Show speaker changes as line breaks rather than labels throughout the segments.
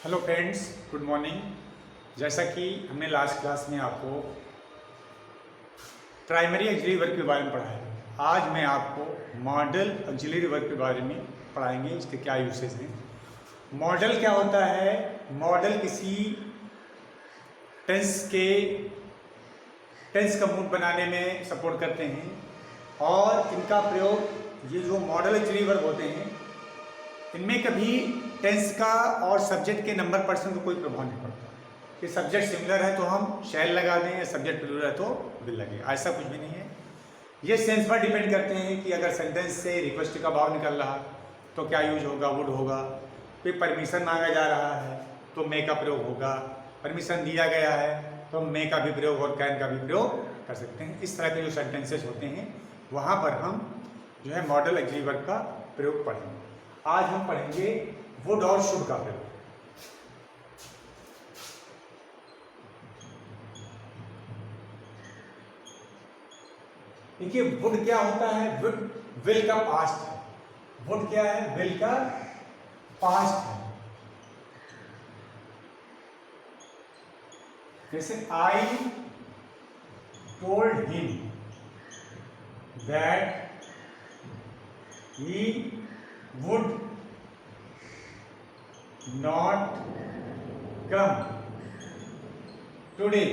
Hello friends, good morning. जैसा कि हमने लास्ट क्लास में आपको प्राइमरी ऑक्सिलरी वर्ब के बारे में पढ़ाया, आज मैं आपको मॉडल ऑक्सिलरी वर्ब के बारे में पढ़ाएंगे। इसके क्या यूसेज हैं। मॉडल क्या होता है? मॉडल किसी टेंस का मूड बनाने में सपोर्ट करते हैं और इनका प्रयोग, ये जो मॉडल ऑक्सिलरी वर्ब होते हैं, इनमें कभी टेंस का और सब्जेक्ट के नंबर पर्सन का कोई प्रभाव नहीं पड़ता कि सब्जेक्ट सिमिलर है तो हम शैल लगा दें या सब्जेक्ट प्लूरल है तो विल लगे, ऐसा कुछ भी नहीं है। ये सेंस पर डिपेंड करते हैं कि अगर सेंटेंस से रिक्वेस्ट का भाव निकल रहा तो क्या यूज होगा, वुड होगा। फिर परमिशन मांगा जा रहा है तो मे का प्रयोग होगा, परमिशन दिया गया है तो मे का भी प्रयोग और कैन का भी प्रयोग कर सकते हैं। इस तरह के जो सेंटेंसेस होते हैं वहाँ पर हम जो है मॉडल ऑक्सिलरी वर्ब का प्रयोग पढ़ेंगे। आज हम पढ़ेंगे वुड और शुड का प्रयोग। देखिए, वुड क्या होता है? वुड विल का पास्ट है। वुड क्या है? विल का पास्ट है। जैसे I told him that he would not come today।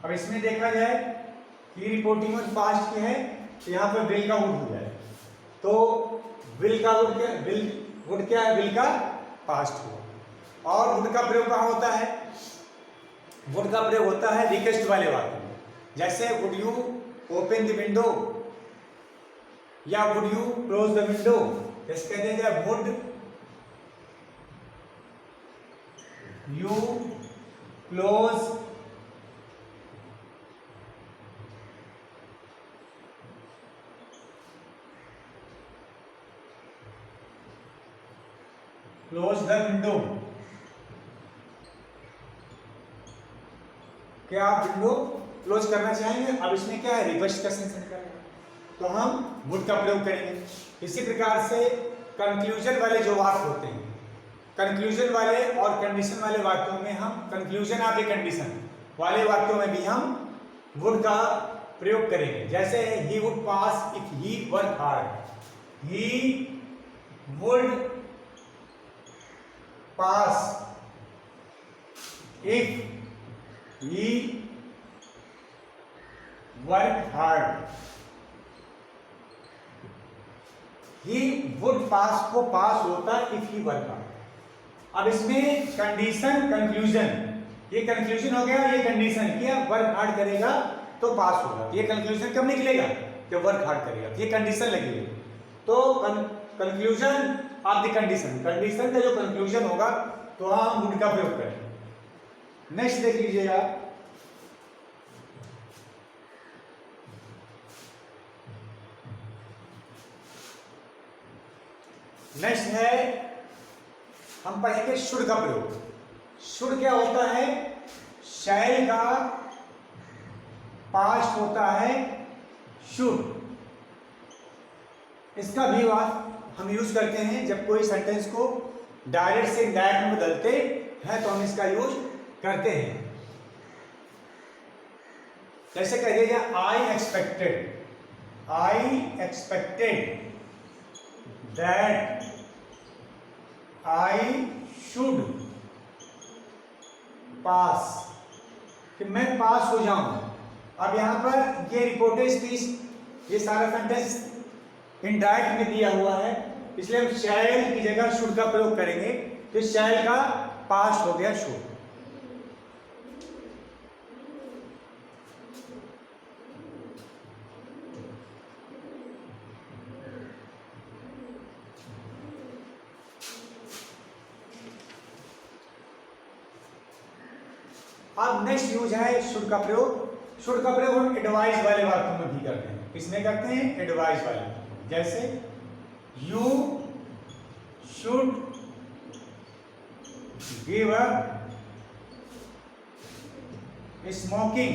अब इसमें देखा जाए कि रिपोर्टिंग में पास्ट की है तो यहाँ पर विल का वुड हो जाए, तो विल का वुड क्या? वुड क्या है? विल का पास्ट हुआ। और वुड का प्रयोग कहाँ होता है? वुड का प्रयोग होता है रिक्वेस्ट वाले वाक्य में। जैसे would you open the window या would you close the window. जैसे कहते हैं would you close the window. क्या आप विंडो क्लोज करना चाहेंगे? अब इसमें क्या है? रिक्वेस्ट का सेंस निकल रहा है तो हम वुड का प्रयोग करेंगे। इसी प्रकार से कंक्लूजन वाले जो वाक्य होते हैं, कंक्लूजन वाले और कंडीशन वाले वाक्यों में हम कंक्लूजन ऑफ ए कंडीशन वाले वाक्यों में भी हम वुड का प्रयोग करेंगे। जैसे he would pass if he work hard. He would pass if he work hard. He would पास को पास होता इफ ही वर्क हार्ड। अब इसमें कंडीशन कंक्लूजन, ये कंक्लूजन हो गया, ये कंडीशन किया वर्क हार्ड करेगा तो पास होगा। ये कंक्लूजन कब निकलेगा? जब वर्क हार्ड करेगा। ये कंडीशन लगेगी तो conclusion of the condition, condition का जो कंक्लूजन होगा तो हम वुड का प्रयोग करेंगे। नेक्स्ट देख लीजिएगा, नेक्स्ट है हम पढ़ेंगे शुड का प्रयोग। शुड क्या होता है? शैल का पास्ट होता है शुड। इसका भी हम यूज करते हैं जब कोई सेंटेंस को डायरेक्ट से इनडायरेक्ट में बदलते हैं तो हम इसका यूज करते हैं। जैसे कह दीजिए I expected that I should pass, कि मैं पास हो जाऊं। अब यहां पर ये रिपोर्टेड स्पीच, ये सारा सेंटेंस इनडायरेक्ट में दिया हुआ है, इसलिए हम शैल की जगह शुड का प्रयोग करेंगे। तो शैल का पास्ट हो गया शुड। अब नेक्स्ट यूज है शुड का प्रयोग। शुड का प्रयोग हम एडवाइस वाले वाक्यों में भी करते हैं। किसमें करते हैं? एडवाइस वाले। जैसे you should give up smoking.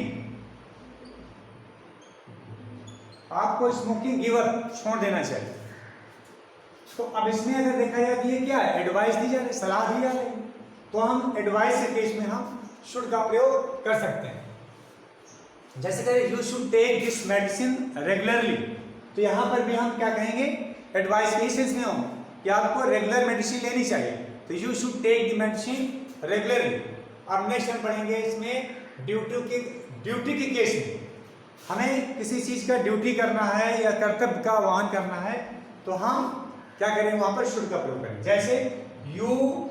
आपको स्मोकिंग गिव अप, छोड़ देना चाहिए। तो अब इसमें अगर देखा जाए तो ये क्या है, एडवाइस दी जा रही, सलाह दी जा रही है, तो हम एडवाइस के केस में हम शुड का प्रयोग कर सकते हैं। जैसे कहें you should take this medicine regularly, तो यहाँ पर भी हम क्या कहेंगे, एडवाइस के सेंस में होंगे कि आपको रेगुलर मेडिसिन लेनी चाहिए, तो you should take the medicine regularly. अब नेक्स्ट हम पढ़ेंगे इसमें ड्यूटी के केस में, हमें किसी चीज का ड्यूटी करना है या कर्तव्य का वहन करना है, तो हम क्या करेंगे, वहां पर शुड का प्रयोग करें। जैसे you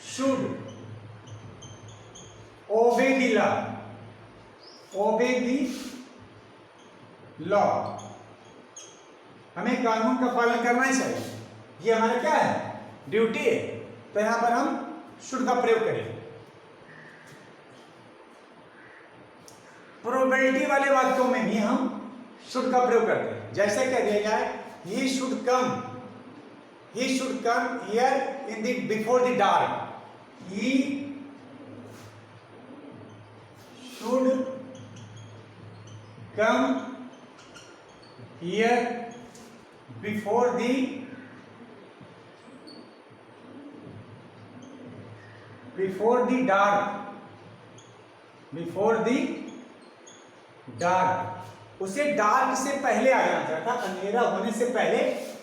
should obey the law, obey the law, हमें कानून का पालन करना ही चाहिए, ये हमारा क्या है, ड्यूटी है, तो यहां पर हम शुड का प्रयोग करें। प्रोबेबिलिटी वाले वाक्यों में भी हम शुड का प्रयोग करते हैं। जैसे कह दिया जाए he should come here in the before the dark, he should come here before the dark, उसे डार्क से पहले आ जाना चाहिए था, अंधेरा होने से पहले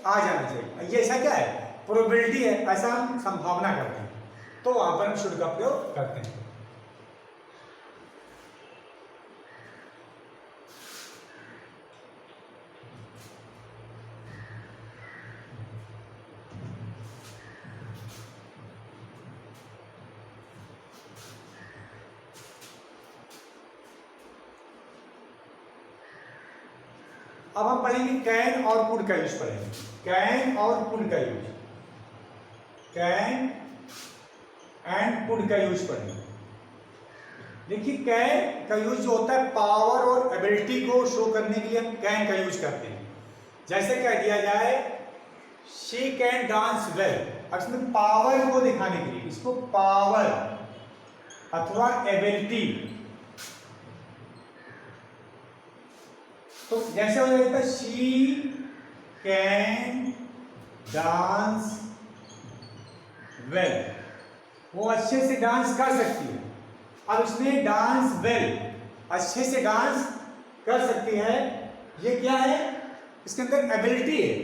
आ जाना चाहिए, ये ऐसा क्या है, प्रोबेबिलिटी है, ऐसा हम संभावना करते हैं, तो वहां पर हम शुड का प्रयोग करते हैं। अब हम पढ़ेंगे कैन और कुड का यूज पढ़ेंगे, कैन और कुड का यूज, कैन एंड कुड का यूज पढ़ेंगे। देखिए कैन का यूज जो होता है पावर और एबिलिटी को शो करने के लिए हम कैन का यूज करते हैं। जैसे कह दिया जाए शी कैन डांस वेल, अब इसमें पावर को दिखाने के लिए इसको पावर अथवा एबिलिटी, तो जैसे हो जाता है शी कैन डांस वेल, वो अच्छे से डांस कर सकती है। अब इसमें डांस वेल, अच्छे से डांस कर सकती है, ये क्या है, इसके अंदर एबिलिटी है,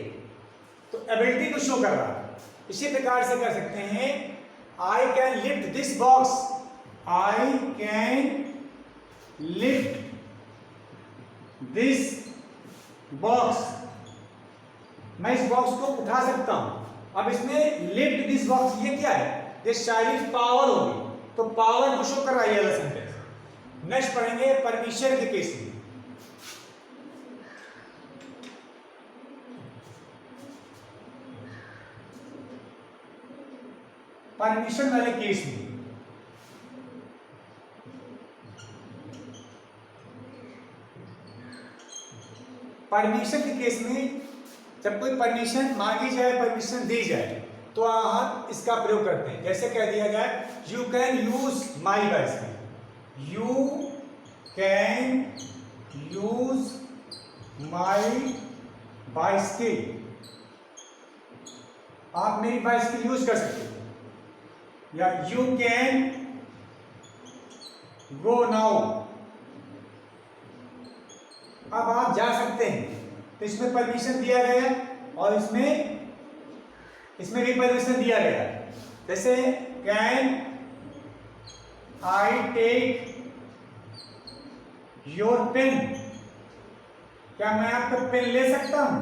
तो एबिलिटी को शो कर रहा है। इसी प्रकार से कर सकते हैं I can lift this box, I can lift this box, मैं इस बॉक्स को उठा सकता हूं। अब इसमें लिफ्ट दिस बॉक्स, ये क्या है, ये शारीरिक पावर होगी, तो पावर को शो कर रहा है ये सेंटेंस। नेक्स्ट पढ़ेंगे परमिशन के केस में, परमिशन वाले केस में परमिशन के केस में जब कोई परमिशन मांगी जाए, परमिशन दी जाए, तो हम इसका प्रयोग करते हैं। जैसे कह दिया जाए you can use my bicycle, you can use my bicycle, आप मेरी बाइसिकल यूज कर सकते हो, या यू कैन गो नाउ, अब आप जा सकते हैं, तो इसमें परमिशन दिया गया और इसमें भी परमिशन दिया गया। जैसे can I take your pen, क्या मैं आपका पेन ले सकता हूं।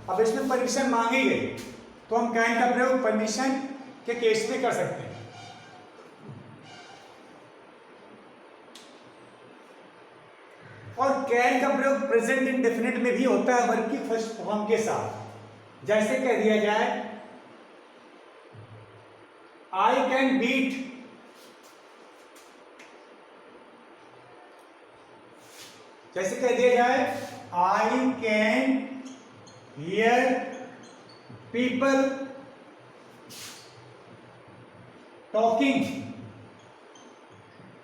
अब इसमें परमिशन मांगी गई, तो हम कैन का प्रयोग परमिशन के केस में कर सकते हैं। और कैन का प्रयोग प्रेजेंट इंडेफिनिट में भी होता है, वर्ब की फर्स्ट फॉर्म के साथ। जैसे कह दिया जाए आई कैन बीट, जैसे कह दिया जाए I can hear people talking,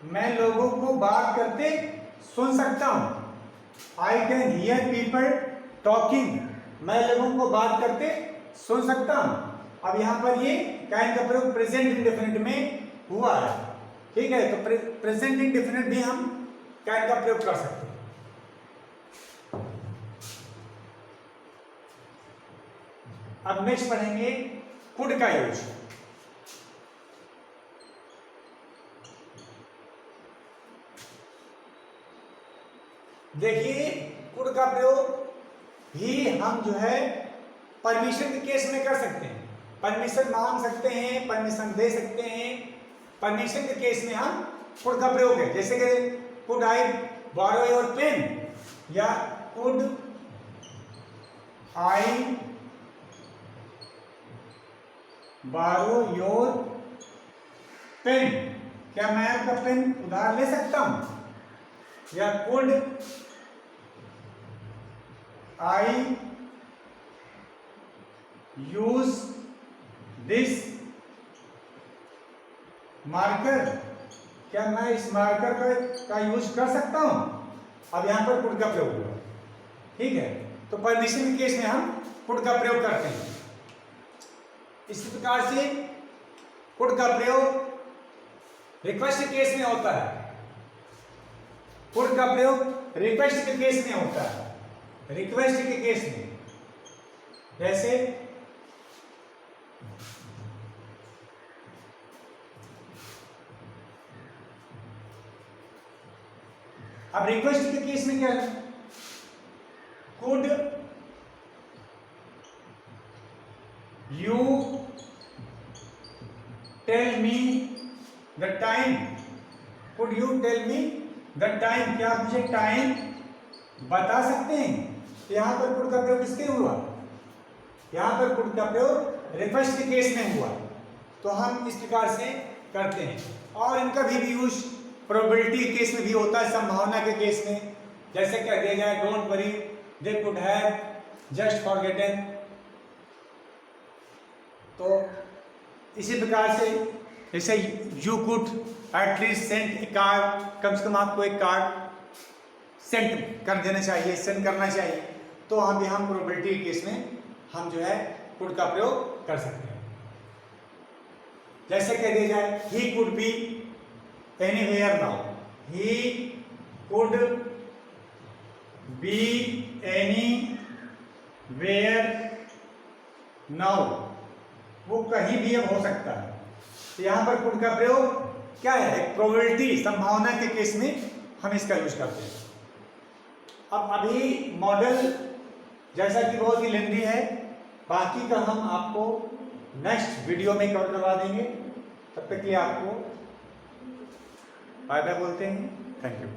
मैं लोगों को बात करते सुन सकता हूं। I can hear people talking, मैं लोगों को बात करते सुन सकता हूं। अब यहाँ पर ये कैन का प्रयोग प्रेजेंट इंडेफिनिट में हुआ है, ठीक है, तो प्रेजेंट इंडेफिनिट भी हम कैन का प्रयोग कर सकते हैं। अब नेक्स्ट पढ़ेंगे कुड का यूज। देखिए कुड का प्रयोग ही हम जो है परमिशन के केस में कर सकते हैं। परमिशन मांग सकते हैं, परमिशन दे सकते हैं। परमिशन के केस में हम कुड का प्रयोग है, जैसे कि could I borrow your pen, या could I borrow your pen, क्या मैं आपका पेन उधार ले सकता हूं, या could I use this marker, क्या मैं इस मार्कर का यूज कर सकता हूं। अब यहां पर कुड का प्रयोग हुआ, ठीक है, तो परमिशन के केस में हम कुड का प्रयोग करते हैं। इसी प्रकार से कुड का प्रयोग रिक्वेस्ट के केस में होता है। कुड का प्रयोग रिक्वेस्ट के केस में होता है, रिक्वेस्ट के केस में, जैसे अब रिक्वेस्ट के केस में क्या है, could you tell me the time, could you tell me the time, क्या आप मुझे टाइम बता सकते हैं। यहां पर कुड का प्रयोग किसके हुआ, यहां पर कुड का प्रयोग रिक्वेस्ट के केस में हुआ, तो हम इस प्रकार से करते हैं। और इनका भी यूज प्रोबेबिलिटी के केस में भी होता है, संभावना के केस में, जैसे कह दिया जाए don't worry they could have just forgotten. तो इसी प्रकार से जैसे you could at least send a card, कम से कम आपको एक कार्ड सेंड कर देना चाहिए, सेंड करना चाहिए, तो हम यहाँ प्रोबेबिलिटी के केस में हम जो है कुड का प्रयोग कर सकते हैं। जैसे कह दिया जाए he could be anywhere now, he could be anywhere now, वो कहीं भी अब हो सकता है। तो यहाँ पर कुड का प्रयोग क्या है, एक प्रोबेबिलिटी, संभावना के केस में हम इसका यूज करते हैं। अब अभी मॉडल जैसा कि बहुत ही लेंथी है, बाकी का हम आपको नेक्स्ट वीडियो में कवर करवा देंगे। तब तक के लिए आपको बाय बाय बोलते हैं। Thank you.